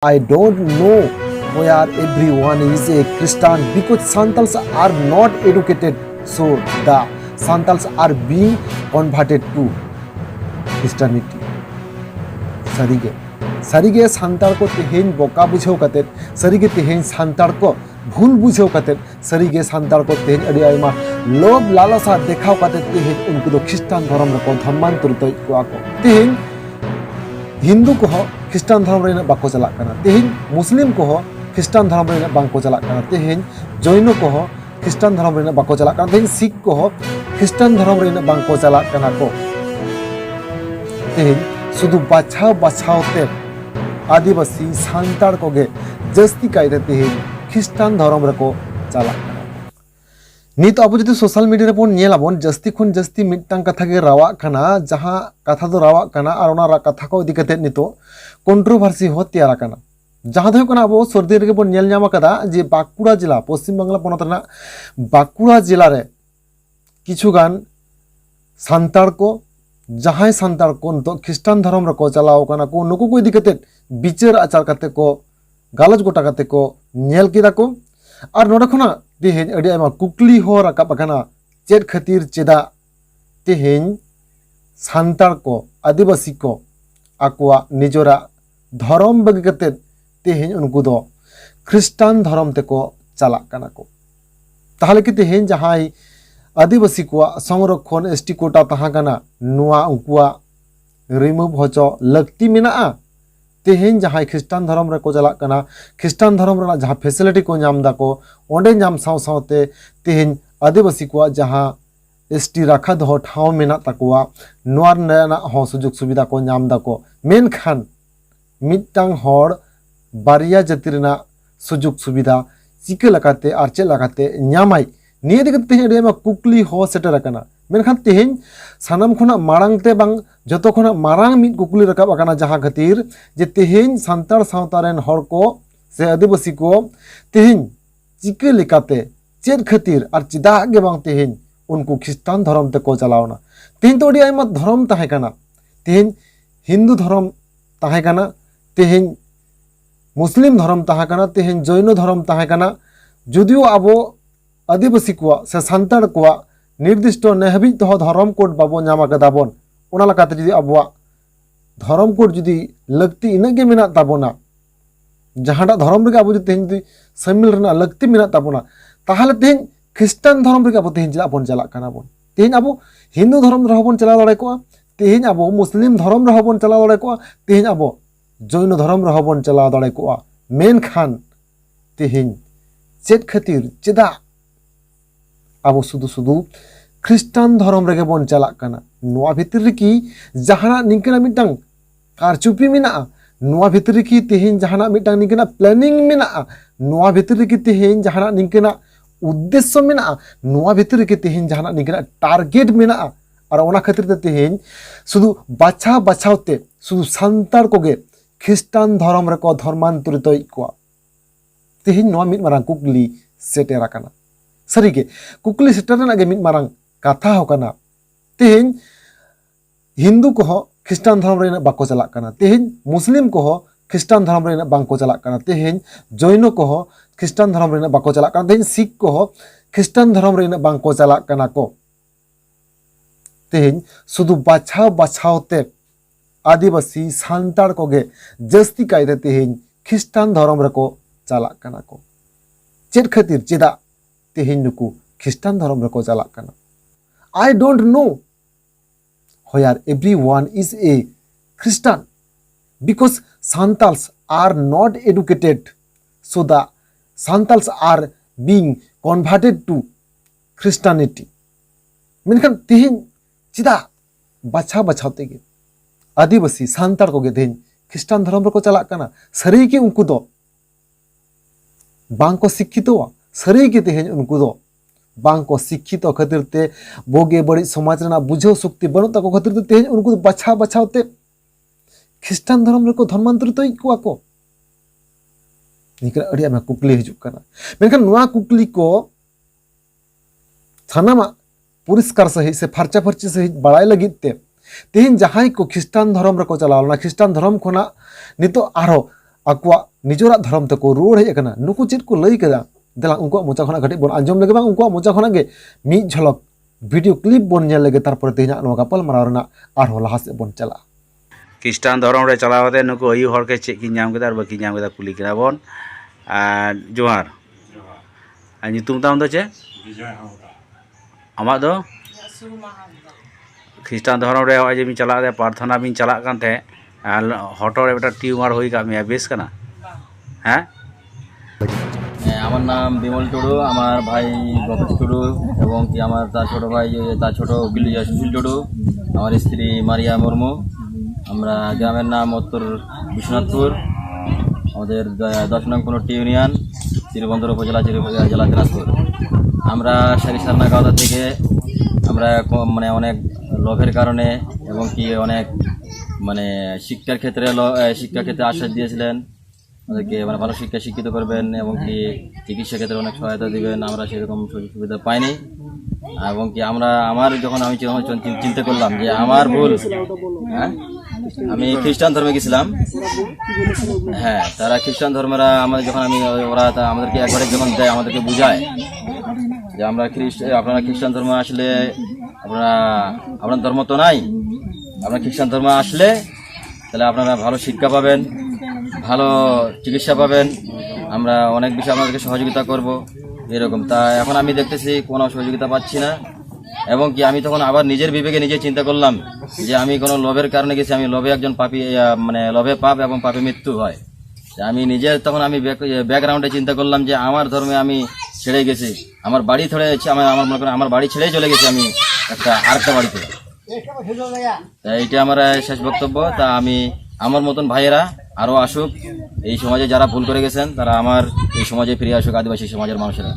I don't know where everyone is a Christian because Santals are not educated, so the Santals are being converted to Christianity. सारीगे सांतार को तेहेन बोका बुझाव कते सारीगे तेहेन सांतार को भूल बुझाव कते सारीगे सांतार को तेहेन अड़ी आयमा लोभ लालसा देखाव कते तेहेन उनको दो ख्रिस्टान धर्म रको धर्मांतरित को तेहेन हिंदू को ख्रिस्टान धर्म रे बाको चला कना तेहेन मुस्लिम को ख्रिस्टान धर्म रे बाको चला कना तेहेन जैन को ख्रिस्टान धर्म रे बाको चला कना तेहेन सिख को ख्रिस्टान धर्म रे बाको चला कना को तेहेन शुद्ध बाछाव ते आदिवासी सांतार को गे जस्ती कायदे तेहेन ख्रिस्टान धर्म रको चला नित अब जो सोशल मीडिया बन नेलाबन जस्ती खुन जस्ती मिटटांग कथा गे रावा खाना जहां कथा दो रावा खाना और ओना कथा को इदी कते नितो कंट्रोवर्सी हो तैयार खाना जहां दो कना अब सर्दी रे बन नेल न्यामा कदा जे बांकुड़ा जिला पश्चिम बांग्ला पनत रना बांकुड़ा जिला रे किछु गान सांतार को जहां सांतार को तो ख्रिस्टान धर्म रको चलाओ कना को नुको को इदी कते विचार आचार कते को गालज गोटा कते को नेल किदा को और नोडे खना तेहेन अड़ी आयमा कुकली हो राकाब आकाना चेद खातिर चेदा तेहेन सांतार को आदिवासी को आकुआ निजोरा धर्म बगी कते तेहेन उनको दो ख्रिस्टान धर्म ते को चला कना को ताहले कि तेहेन जहां आदिवासी को संरक्षण एसटी कोटा तहा कना नुआ उनकुआ रिमूव होचो लगती मेना तेहेन जहां ख्रिस्टान धर्म रे को चला कना ख्रिस्टान धर्म रे जहां फैसिलिटी को नाम दा को ओंडे नाम सावते तेहेन आदिवासी को जहां एसटी राखा दो ठाव मेना तकुआ नुआर नया हो सुजुग सुविधा को नाम दा को मेन खान मिटांग होड़ बारिया जाति रेना सुजुग सुविधा चिके लगाते आरचे लगाते न्यामाई निये दिगत तेहेन अड़ी आयमा कुकली हो सेटर आकाना मेनखान तेहेन सानाम खुना मारांग ते बांग जतो खुना मारांग मिट कुकली रकाब आकाना जहां खातिर जे तेहेन सांतार सावतारेन हर को से आदिवासी को तेहेन चिके लेकाते चेद खातिर और चिदा गे बांग तेहेन उनको ख्रिस्टान धर्म ते को चलावना तेहेन तो अड़ी आयमा धर्म ताहे काना तेहेन हिंदू धर्म ताहे काना तेहेन मुस्लिम धर्म ताहे काना तेहेन जैन धर्म ताहे काना जुदियो आबो आदिवासी को से सांतार को निर्दिष्ट नेहबी तो धर्म कोड बाबो नामा कदाबन ओना लकाते जुदी आबो धर्म कोड जुदी लगती इनगे मेना ताबोना जहांडा धर्म रे आबो तेहेन जुदी शामिल रना लगती मेना ताबोना ताहले तेहेन ख्रिस्टान धर्म रे आबो तेहेन चला बन चला काना बन तेहेन आबो हिंदू धर्म रे बन चला दाड़े को तेहेन आबो मुस्लिम धर्म रे बन चला दाड़े को तेहेन आबो जैन धर्म रे बन चला दाड़े को मेन खान तेहेन चेद खातिर चेदा अब सुधु सुधु ख्रिस्टान धर्म रे बन चला काना नोआ भितर की जहाना निकना मिटांग कारचुपी मेना नोआ भितर की तेहेन जहाना मिटांग निकना प्लानिंग मेना नोआ भितर की तेहेन जहाना निकना उद्देश्य मेना नोआ भितर की तेहेन जहाना निकना टारगेट मेना और ओना खातिर ते तेहेन सुधु बाछावते सुधु सांतार को गे ख्रिस्टान धर्म रे को धर्मांतरित को तेहेन नोआ मिट मारांग कुकली सेटेरा काना सारीगे कुकली सेटर गे मिट मारांग कथा हो काना तेहेन हिंदू को ख्रिस्टान धर्म रे बाको चला काना तेहेन मुस्लिम को ख्रिस्टान धर्म रे बाको चला काना तेहेन जैन को ख्रिस्टान धर्म रे बाको चला काना तेहेन सिख को ख्रिस्टान धर्म रे बाको चला काना को तेहेन शुद्ध बाछावते आदिवासी सांतार को गे जस्ती कायदे तेहेन ख्रिस्टान धर्म रे को चला काना को चेद खातिर चेदा तेहेन नुकु ख्रिस्टान धर्म रे को चला काना I don't know where everyone is a Christian because Santals are not educated, so the Santals are being converted to Christianity. मेनखान तेहेन चिदा बाछाव तेगे आदिवासी सांतार को गे तेहेन ख्रिस्टान धर्म रे को चला काना सरी के उनको दो बांग को शिक्षित सरी के तेहेन उनको दो बांग को शिक्षित खातिर ते बोगे बड़ी समाज रे बुझो शक्ति बनो तको खातिर ते तेहेन उनको बाछावते ख्रिस्टान धर्म रे को धर्मांतरित को निकरा अड़ी आमा कुकली हिजुक काना मेनखान नुआ कुकली को थानामा परिष्कार सही से फार्चा फार्ची सही बड़ाई लगित तेहेन जहां को ख्रिस्टान धर्म रे को चलावना ख्रिस्टान धर्म खोना नितो आरो आकुआ निजोरा धर्म तक रुआड़ हेज अकना नुकु चेद को लई केदा देला उनको मोचा खना घटी बोन आंजम लगे बांग उनको मोचा खना गे मी झलक वीडियो क्लिप बोन नेल लगे तारपर तेना नो गापल माराव रना आरो लाहा से बोन चला ख्रिस्टान धर्म रे चलावते नुकु अयु हर के चेक की नाम केदा और बाकी नाम केदा कुली केदा बोन आ जोहार आ नितुम ताम दो चे आमा दो ख्रिस्टान धर्म रे आज मी चला दे प्रार्थना बिन चला कान थे हटो रे बेटा टिউমার হই কা মিয়া বেশ কানা হ্যাঁ আমার নাম বিমল টুডু, আমার ভাই গপেশ টুডু এবং কি আমার তার ছোট ভাই তার ছোট সুশীল টুডু, আমার স্ত্রী মারিয়া মুর্মু। আমরা গ্রামের নাম উত্তর বিশ্বনাথপুর, আমাদের 10 নং 15টি ইউনিয়ন, চিরবন্দর উপজেলা, জেলা দিনাজপুর। আমরা সারিসারনা গাওদা থেকে আমরা মানে অনেক লোভের কারণে এবং কি অনেক মানে শিক্ষার ক্ষেত্রে আশ্বাস দিয়েছিলেন আমাদেরকে, মানে ভালো শিক্ষিত করবেন এবং কি চিকিৎসা ক্ষেত্রে অনেক সহায়তা দিবেন। আমরা সেরকম সুযোগ সুবিধা পাইনি এবং কি আমি যখন চিন্তা করলাম যে আমার ভুল, হ্যাঁ আমি খ্রিস্টান ধর্মে গেছিলাম। হ্যাঁ, তারা খ্রিস্টান ধর্মেরা ওরা আমাদেরকে একবারে যখন দেয়, আমাদেরকে বুঝায় যে আপনারা খ্রিস্টান ধর্ম আসলে আপনার ধর্ম তো নাই, আপনার খ্রিস্টান ধর্ম আসলে তাহলে আপনারা ভালো শিক্ষা পাবেন, ভালো চিকিৎসা পাবেন, আমরা অনেক বিষয়ে আপনাদেরকে সহযোগিতা করব এরকম। তা এখন আমি দেখতেছি কোনো সহযোগিতা পাচ্ছি না এবং কি আমি তখন আবার নিজের বিবেকে নিজে চিন্তা করলাম যে আমি কোনো লোভের কারণে গেছি, আমি লোভে একজন পাপী, মানে লোভে পাপ এবং পাপে মৃত্যু হয়। আমি নিজের তখন আমি ব্যাকগ্রাউন্ডে চিন্তা করলাম যে আমার ধর্মে আমি ছেড়ে গেছি, আমার বাড়ি ছেড়ে আমার মনে করেন আমার বাড়ি ছেড়েই চলে গেছি আমি আরেকটা বাড়িতে। তা এইটা আমার শেষ বক্তব্য। তা আমি আমার মতন ভাইয়েরা আরও আসুক, এই সমাজে যারা ভুল করে গেছেন তারা আমার এই সমাজে ফিরে আসুক, আদিবাসী সমাজের মানুষেরা।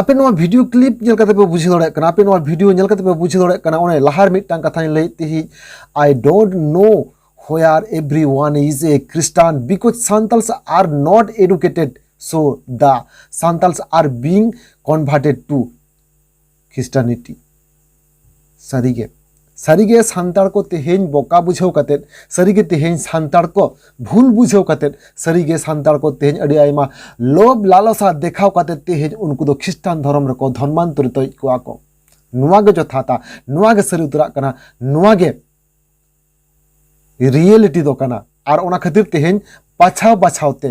आपे नवा वीडियो क्लिप नेल कते पे बुझी दड़े कना, आपे नवा वीडियो नेल कते पे बुझी दड़े कना ओने लाहार मिटटांग कथा लई तिही I don't know where everyone is a Christian because Santals are not educated, so the Santals are being converted to Christianity. सारीगे सांतार को तेहेन बोका बुझाव कते, सारीगे तेहेन सांतार को भूल बुझाव कते, सारीगे सांतार को तेहेन अड़ी आयमा लोभ लालसा देखाव कते तेहेन उनको दो ख्रिस्टान धर्म रको धर्मांतरित कोआ को नुआगे जथाता नुआगे सरी उतरा कना, नुआगे रियलिटी दो कना। और ओना खातिर तेहेन पाछाव बाछावते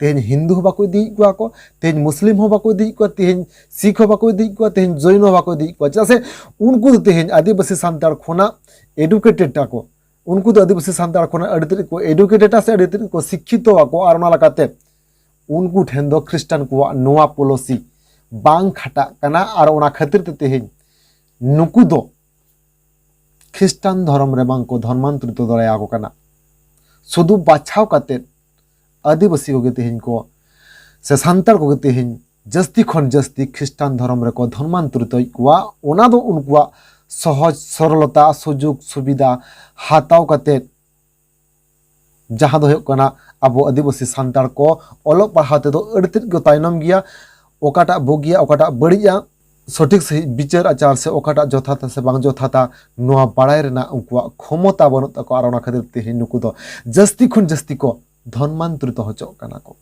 तेहेन हिंदू हो बाको दी कोआ को, तेहेन मुस्लिम हो बाको दी को, तेहेन सिख हो बाको दी को, तेहेन जैन हो बाको दी को। जैसे उनको तो तेहेन आदिवासी सांतार खोना एडुकेटेड टाको, उनको तो आदिवासी सांतार खोना अड़तरी को एडुकेटेड से अड़तरी को शिक्षित वाको। और ओना लगाते उनको ठेन दो ख्रिस्टान को नोआ पॉलिसी बांग खटा कना। और ओना खातिर तेहेन नुकु दो ख्रिस्टान धर्म रे बांग को धर्मांतरित दड़ाया को कना। शुधु बाछाव कते आदिवासी को तेहेन को से सांतार को तेहेन जस्ती खन जस्ती ख्रिस्टान धर्म रे को धर्मांतरित कोआ। ओना दो उनको सहज सरलता सुजुग सुविधा हाताव कते जहाँ दो कना अब आदिवासी सांतार को ओलो पढ़ाते दो अड़तित को तायनम गया, ओकाटा बोगिया ओकाटा बड़िया सठिक सही विचार आचार से ओकाटा जथाता से बांग जथाता नोआ बाड़ाय रेना उनको क्षमता बनत तको। और ओना खातिर तेहेन नुकु दो जस्ती खन जस्ती को धर्मांतरित होचो कना को।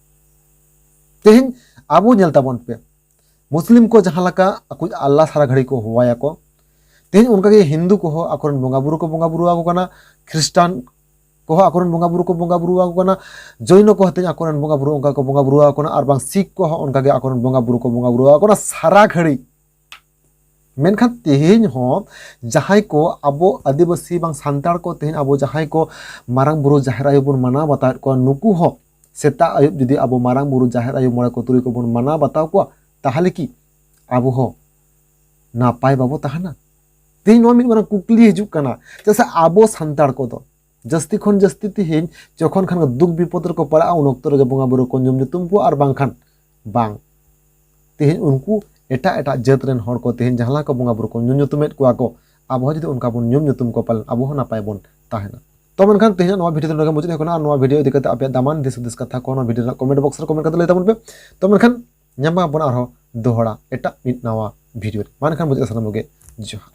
तेहेन आबो नेलता बन पे मुस्लिम को जहाँ लका अकुज अल्लाह सारा घड़ी को हुआया को, तेहेन उनका के हिंदू को हो आकोरन बोंगा बुरु को बोंगा बुरु आको कना, ख्रिस्टान को हो आकोरन बोंगा बुरु को बोंगा बुरु आको कना, जैन को हते आकोरन बोंगा बुरु उनका को बोंगा बुरु आको कना, और बांग सिख को हो उनका के आकोरन बोंगा बुरु को बोंगा बुरु आको कना सारा घड़ी। मेनखान तेहेन हो जहां को आबो आदिवासी बांग सांतार को तेहेन आबो जहां को मारांग बुरु जाहेर आयो बन माना बता को नुकु हो सेता आयुब जुदी आबो मारांग बुरु जाहेर आयो मोड़े को तुरी को बन माना बताओ को ताहले कि आबो हो नापाय बाबो ताहना। तेहेन नो मिद मारांग कुकली हिजुक कना जैसे आबो सांतार को दो जस्ती खन जस्ती तेहेन जखन खान दुख विपद को पड़ा उन ओक्तो रे बोंगा बुरु को जम जुतुम को और बांग खान बांग तेहेन उनको एटा एटा जात रेन हर को तेहेन जहाँ को बोंगा बुरु को नुनुतुमेट को आको आबो जुदी उनका बन नुनुतुम को पालन आबो हो नापाय बन ताहेना। तो मनखान तेहेन नवा वीडियो नगा मुझे देखो ना नवा वीडियो इदी कते आपे दामान दिस दिस कथा को नवा वीडियो कमेंट बॉक्स रे कमेंट कते लई ताबन पे। तो मनखान ᱧᱟᱢᱟ ᱵᱚᱱ ᱟᱨᱦᱚᱸ ᱫᱚᱦᱲᱟ ᱮᱴᱟᱜ ᱢᱤᱫ ᱱᱟᱣᱟ ᱵᱷᱤᱰᱤᱭᱳ ᱨᱮ ᱢᱟᱱᱠᱷᱟᱱ ᱢᱩᱪᱟᱹᱫ ᱥᱟᱱᱟᱢ ᱠᱚᱜᱮ ᱡᱚᱦᱟᱨ।